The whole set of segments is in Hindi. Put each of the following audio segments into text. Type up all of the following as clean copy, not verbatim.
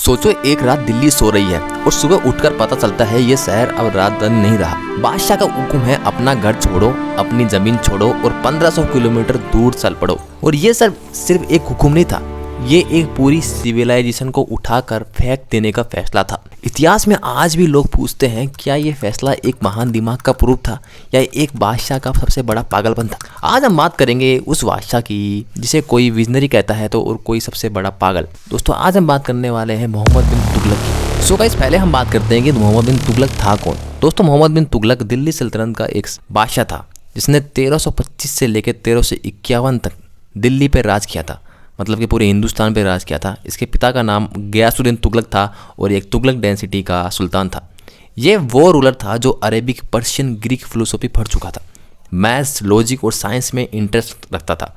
सोचो एक रात दिल्ली सो रही है और सुबह उठकर पता चलता है ये शहर अब राजधानी नहीं रहा। बादशाह का हुक्म है अपना घर छोड़ो, अपनी जमीन छोड़ो और 1500 किलोमीटर दूर चल पड़ो। और ये सिर्फ एक हुक्म नहीं था, ये एक पूरी सिविलाइजेशन को उठाकर फेंक देने का फैसला था। इतिहास में आज भी लोग पूछते हैं क्या ये फैसला एक महान दिमाग का प्रूफ था या एक बादशाह का सबसे बड़ा पागलपन था। आज हम बात करेंगे उस बादशाह की जिसे कोई विजनरी कहता है तो और कोई सबसे बड़ा पागल। दोस्तों आज हम बात करने वाले हैं मोहम्मद बिन तुगलक की। सो गाइस पहले हम बात करते हैं कि मोहम्मद बिन तुगलक था कौन। दोस्तों मोहम्मद बिन तुगलक दिल्ली सल्तनत का एक बादशाह था जिसने 1325 से लेकर 1351 तक दिल्ली पर राज किया था, मतलब कि पूरे हिंदुस्तान पे राज किया था। इसके पिता का नाम गयासुद्दीन तुगलक था और एक तुगलक डायनेस्टी का सुल्तान था। ये वो रूलर था जो अरेबिक, पर्शियन, ग्रीक फिलोसफी पढ़ चुका था, मैथ्स, लॉजिक और साइंस में इंटरेस्ट रखता था।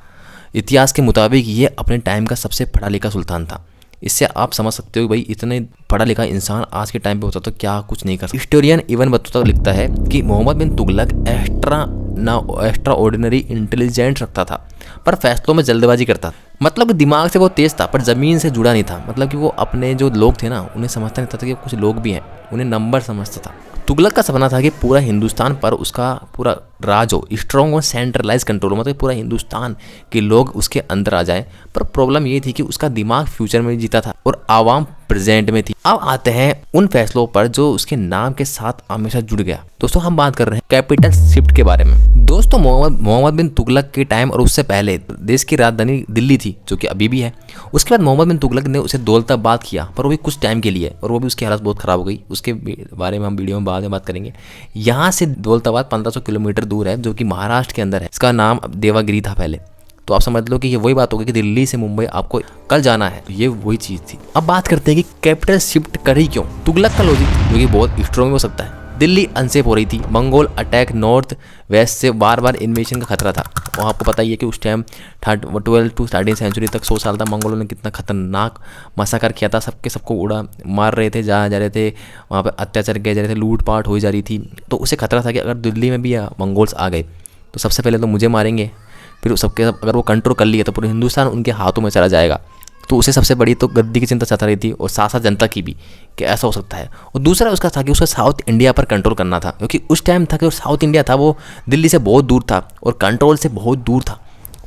इतिहास के मुताबिक ये अपने टाइम का सबसे पढ़ा लिखा सुल्तान था। इससे आप समझ सकते हो भाई इतने पढ़ा लिखा इंसान आज के टाइम पे होता तो क्या कुछ नहीं कर सकता। हिस्टोरियन इवन बतौता लिखता है कि मोहम्मद बिन तुगलक एक्स्ट्रा ऑर्डिनरी इंटेलिजेंट रखता था पर फैसलों में जल्दबाजी करता था। मतलब दिमाग से वो तेज था पर ज़मीन से जुड़ा नहीं था। मतलब कि वो अपने जो लोग थे ना उन्हें समझता नहीं था कि कुछ लोग भी हैं, उन्हें नंबर समझता था। तुगलक का सपना था कि पूरा हिंदुस्तान पर उसका पूरा राज हो, स्ट्रॉन्ग और सेंट्रलाइज कंट्रोल, मतलब पूरा हिंदुस्तान के लोग उसके अंदर आ जाएं। पर प्रॉब्लम ये थी कि उसका दिमाग फ्यूचर में जीता था और आवाम प्रेजेंट में थी। अब आते हैं उन फैसलों पर जो उसके नाम के साथ हमेशा जुड़ गया। दोस्तों हम बात कर रहे हैं कैपिटल शिफ्ट के बारे में। दोस्तों मोहम्मद बिन तुगलक के टाइम और उससे पहले देश की राजधानी दिल्ली थी जो कि अभी भी है। उसके बाद मोहम्मद बिन तुगलक ने उसे दौलताबाद किया पर वो भी कुछ टाइम के लिए, और वो भी उसकी हालत बहुत ख़राब हो गई। उसके बारे में हम वीडियो में बाद में बात करेंगे। यहाँ से दौलताबाद 1500 किलोमीटर दूर है जो कि महाराष्ट्र के अंदर है। इसका नाम देवागिरी था पहले। तो आप समझ लो कि ये वही बात होगी कि दिल्ली से मुंबई आपको कल जाना है, तो ये वही चीज़ थी। अब बात करते हैं कि कैपिटल शिफ्ट करी क्यों। तुगलक का लॉजिक जो कि बहुत स्ट्रॉन्ग हो सकता है। दिल्ली अनसेफ हो रही थी, मंगोल अटैक नॉर्थ वेस्ट से बार बार इन्वेशन का खतरा था। और आपको पता ही है कि उस टाइम 12 to 13 सेंचुरी तक 100 साल तक मंगोलों ने कितना खतरनाक मसाकर किया था। सबको उड़ा मार रहे थे, जा रहे थे, वहाँ पर अत्याचार किए जा रहे थे, लूटपाट हो जा रही थी। तो उसे खतरा था कि अगर दिल्ली में भी मंगोल्स आ गए तो सबसे पहले तो मुझे मारेंगे, फिर सबके सब अगर वो कंट्रोल कर लिया तो पूरे हिंदुस्तान उनके हाथों में चला जाएगा। तो उसे सबसे बड़ी तो गद्दी की चिंता चाहता रही थी और साथ साथ जनता की भी कि ऐसा हो सकता है। और दूसरा उसका था कि उसका साउथ इंडिया पर कंट्रोल करना था, क्योंकि उस टाइम था कि साउथ इंडिया था वो दिल्ली से बहुत दूर था और कंट्रोल से बहुत दूर था।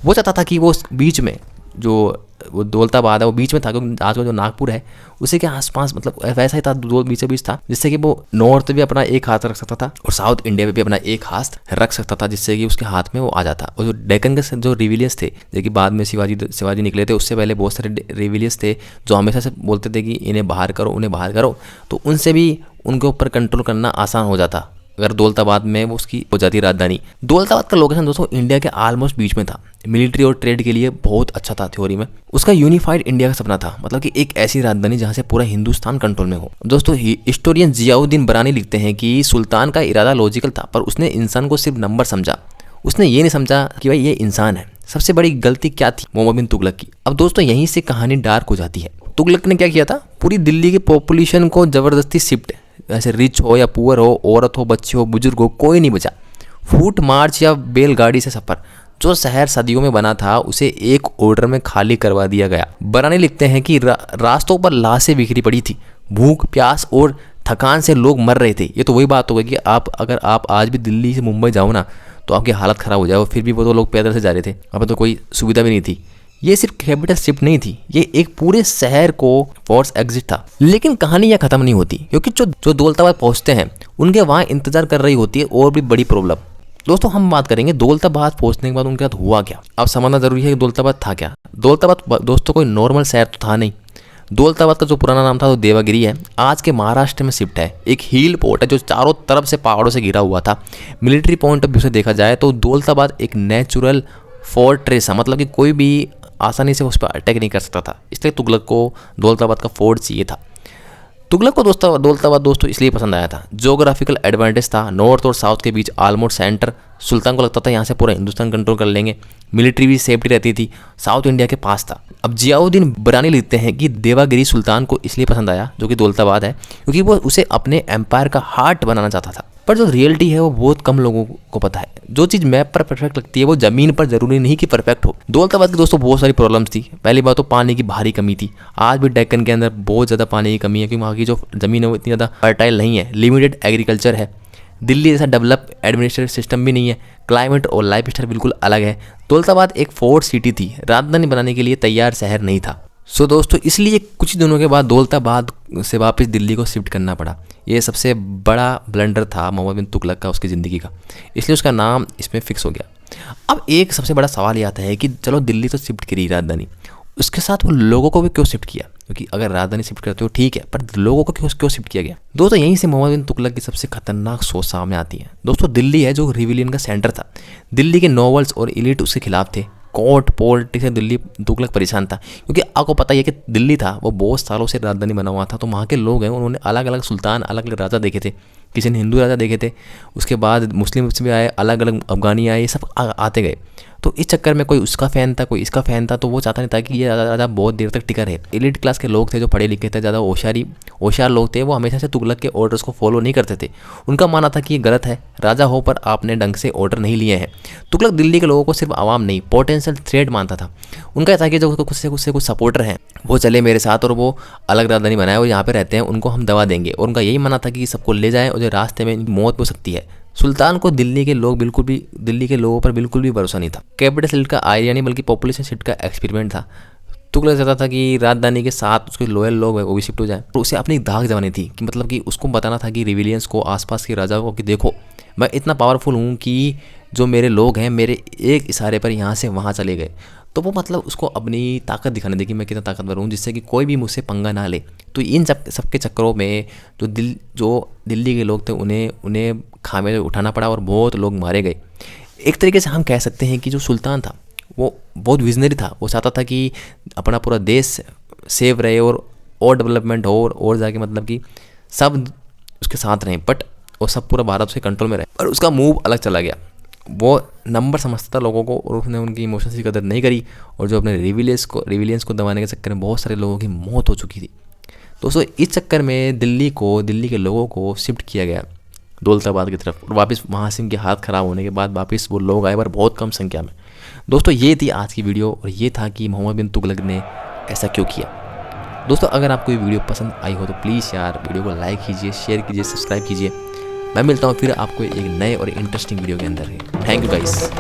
वो चाहता था कि वो बीच में जो वो दौलताबाद है वो बीच में था, क्योंकि आज का जो नागपुर है उसी के आसपास, मतलब वैसा ही था, दो बीचों बीच था, जिससे कि वो नॉर्थ भी अपना एक हाथ रख सकता था और साउथ इंडिया पे भी अपना एक हाथ रख सकता था, जिससे कि उसके हाथ में वो आ जाता। और जो डेक्कन के जो रिविलियंस थे, जो कि बाद में शिवाजी निकले थे, उससे पहले बहुत सारे रिविलियंस थे जो हमेशा से बोलते थे कि इन्हें बाहर करो, उन्हें बाहर करो। तो उनसे भी उनके ऊपर कंट्रोल करना आसान हो जाता अगर दौलताबाद में वो उसकी हो जाती राजधानी। दौलताबाद का लोकेशन दोस्तों इंडिया के ऑलमोस्ट बीच में था, मिलिट्री और ट्रेड के लिए बहुत अच्छा था थ्योरी में। उसका यूनिफाइड इंडिया का सपना था, मतलब कि एक ऐसी राजधानी जहां से पूरा हिंदुस्तान कंट्रोल में हो। दोस्तों हिस्टोरियन जियाउद्दीन बरानी लिखते हैं कि सुल्तान का इरादा लॉजिकल था पर उसने इंसान को सिर्फ नंबर समझा, उसने ये नहीं समझा कि भाई ये इंसान है। सबसे बड़ी गलती क्या थी मोहम्मद बिन तुगलक की। अब दोस्तों यहीं से कहानी डार्क हो जाती है। तुगलक ने क्या किया था, पूरी दिल्ली की पॉपुलेशन को जबरदस्ती शिफ्ट, ऐसे रिच हो या पुअर हो, औरत हो, बच्चे हो, बुजुर्ग हो, कोई नहीं बचा। फूट मार्च या बैलगाड़ी से सफर, जो शहर सदियों में बना था उसे एक ऑर्डर में खाली करवा दिया गया। बरानी लिखते हैं कि रास्तों पर लाशें बिखरी पड़ी थी, भूख, प्यास और थकान से लोग मर रहे थे। ये तो वही बात हो गई कि अगर आप आज भी दिल्ली से मुंबई जाओ ना तो आपकी हालत ख़राब हो जाए। फिर भी वो तो लोग पैदल से जा रहे थे, वहाँ पर तो कोई सुविधा भी नहीं थी। ये सिर्फ कैपिटल शिफ्ट नहीं थी, ये एक पूरे शहर को फोर्स एग्जिट था। लेकिन कहानी यहाँ खत्म नहीं होती, क्योंकि जो दौलताबाद पहुंचते हैं उनके वहाँ इंतजार कर रही होती है और भी बड़ी प्रॉब्लम। दोस्तों हम बात करेंगे दौलताबाद पहुंचने के बाद उनके साथ हुआ क्या। अब समझना जरूरी है कि दौलताबाद था क्या। दौलताबाद दोस्तों कोई नॉर्मल शहर तो था नहीं। दौलताबाद का जो पुराना नाम था वो देवागिरी है, आज के महाराष्ट्र में शिफ्ट है। एक हिल पोर्ट है जो चारों तरफ से पहाड़ों से घिरा हुआ था। मिलिट्री पॉइंट ऑफ व्यू से देखा जाए तो दौलताबाद एक नेचुरल फोर्ट्रेस है, मतलब कि कोई भी आसानी से उस पर अटैक नहीं कर सकता था। इसलिए तुगलक को दौलताबाद का फोर्ट चाहिए था। तुगलक को दौलताबाद दोस्तों इसलिए पसंद आया था, ज्योग्राफिकल एडवांटेज था, नॉर्थ और साउथ के बीच ऑलमोस्ट सेंटर सुल्तान को लगता था यहाँ से पूरा हिंदुस्तान कंट्रोल कर लेंगे, मिलिट्री भी सेफ्टी रहती थी, साउथ इंडिया के पास था। अब जियाउद्दीन बरानी लिखते हैं कि देवागिरी सुल्तान को इसलिए पसंद आया, जो कि दौलताबाद है, क्योंकि वो उसे अपने एम्पायर का हार्ट बनाना चाहता था। पर जो रियलिटी है वो बहुत कम लोगों को पता है। जो चीज़ मैप पर परफेक्ट लगती है वो ज़मीन पर ज़रूरी नहीं कि परफेक्ट हो। दौलताबाद की दोस्तों बहुत सारी प्रॉब्लम्स थी। पहली बात तो पानी की भारी कमी थी। आज भी डेक्कन के अंदर बहुत ज़्यादा पानी की कमी है, क्योंकि वहाँ की जो ज़मीन है वो इतनी ज़्यादा फर्टाइल नहीं है। लिमिटेड एग्रीकल्चर है। दिल्ली जैसा डेवलप एडमिनिस्ट्रेटिव सिस्टम भी नहीं है। क्लाइमेट और लाइफ स्टाइल बिल्कुल अलग है। दौलताबाद एक फोर्ट सिटी थी, राजधानी बनाने के लिए तैयार शहर नहीं था। सो दोस्तों, इसलिए कुछ दिनों के बाद दौलताबाद से वापस दिल्ली को शिफ्ट करना पड़ा। ये सबसे बड़ा ब्लंडर था मोहम्मद बिन तुगलक का उसकी ज़िंदगी का, इसलिए उसका नाम इसमें फिक्स हो गया। अब एक सबसे बड़ा सवाल ये आता है कि चलो दिल्ली तो शिफ्ट करी राजधानी, उसके साथ वो लोगों को भी क्यों शिफ्ट किया? क्योंकि अगर राजधानी शिफ्ट करते हो ठीक है, पर लोगों को क्यों शिफ्ट किया गया? दोस्तों, यहीं से मोहम्मद बिन तुगलक की सबसे खतरनाक सोच सामने आती है। दोस्तों, दिल्ली है जो रिविलियन का सेंटर था। दिल्ली के नॉवेल्स और एलिट उसके खिलाफ थे। कोर्ट पॉलिटिक्स से दिल्ली तुगलक परेशान था, क्योंकि आपको पता ही है कि दिल्ली था वो बहुत सालों से राजधानी बना हुआ था। तो वहाँ के लोग हैं, उन्होंने अलग अलग सुल्तान, अलग अलग राजा देखे थे। किसी ने हिंदू राजा देखे थे, उसके बाद मुस्लिम भी आए, अलग अलग अफगानी आए, ये सब आते गए। तो इस चक्कर में कोई उसका फ़ैन था, कोई इसका फ़ैन था, तो वो चाहता नहीं था कि ये राजा बहुत देर तक टिका रहे। एलिट क्लास के लोग थे जो पढ़े लिखे थे, ज़्यादा होशियार लोग थे, वो हमेशा से तुगलक के ऑर्डर्स को फॉलो नहीं करते थे। उनका मानना था कि ये गलत है, राजा हो पर आपने ढंग से ऑर्डर नहीं लिए हैं। तुगलक दिल्ली के लोगों को सिर्फ आवाम नहीं, पोटेंशियल थ्रेट मानता था। उनका था कि जो कुछ से कुछ सपोर्टर हैं वो चले मेरे साथ और वो अलग राजधानी बनाए और यहाँ पे रहते हैं, उनको हम दवा देंगे। और उनका यही मानना था कि सबको ले जाएं और जो रास्ते में मौत हो सकती है। सुल्तान को दिल्ली के लोगों पर बिल्कुल भी भरोसा नहीं था। कैपिटल शिफ्ट का आइडिया नहीं बल्कि पॉपुलेशन शिफ्ट का एक्सपेरिमेंट था। तुगलक चाहता था कि राजधानी के साथ उसके लोयल लोग हैं वो भी शिफ्ट हो जाए। और उसे अपनी दाग जमानी थी कि मतलब कि उसको बताना था कि रिविलियंस को, आसपास के राजाओं को, कि देखो मैं इतना पावरफुल हूँ कि जो मेरे लोग हैं मेरे एक इशारे पर यहाँ से वहाँ चले गए। तो वो मतलब उसको अपनी ताकत दिखाने दी कि मैं कितना ताकतवर हूँ, जिससे कि कोई भी मुझसे पंगा ना ले। तो इन सबके चक्करों में जो दिल्ली के लोग थे उन्हें खामे उठाना पड़ा और बहुत लोग मारे गए। एक तरीके से हम कह सकते हैं कि जो सुल्तान था वो बहुत विजनरी था। वो चाहता था कि अपना पूरा देश सेव रहे और डेवलपमेंट हो और जाके मतलब कि सब उसके साथ रहें, बट वो सब पूरा भारत उसके कंट्रोल में रहे। पर उसका मूव अलग चला गया। वो नंबर समझता था लोगों को और उसने उनकी इमोशंस की कदर नहीं करी, और जो अपने रिविलियंस को दबाने के चक्कर में बहुत सारे लोगों की मौत हो चुकी थी। दोस्तों, इस चक्कर में दिल्ली के लोगों को शिफ्ट किया गया दौलताबाद की तरफ, और वापस वहाँ से उनके हाथ ख़राब होने के बाद वापस वो लोग आए, पर बहुत कम संख्या में। दोस्तों, ये थी आज की वीडियो, और ये था कि मोहम्मद बिन तुगलक ने ऐसा क्यों किया। दोस्तों, अगर आपको ये वीडियो पसंद आई हो तो प्लीज़ यार वीडियो को लाइक कीजिए, शेयर कीजिए, सब्सक्राइब कीजिए। मैं मिलता हूँ फिर आपको एक नए और इंटरेस्टिंग वीडियो के अंदर। Thank you guys.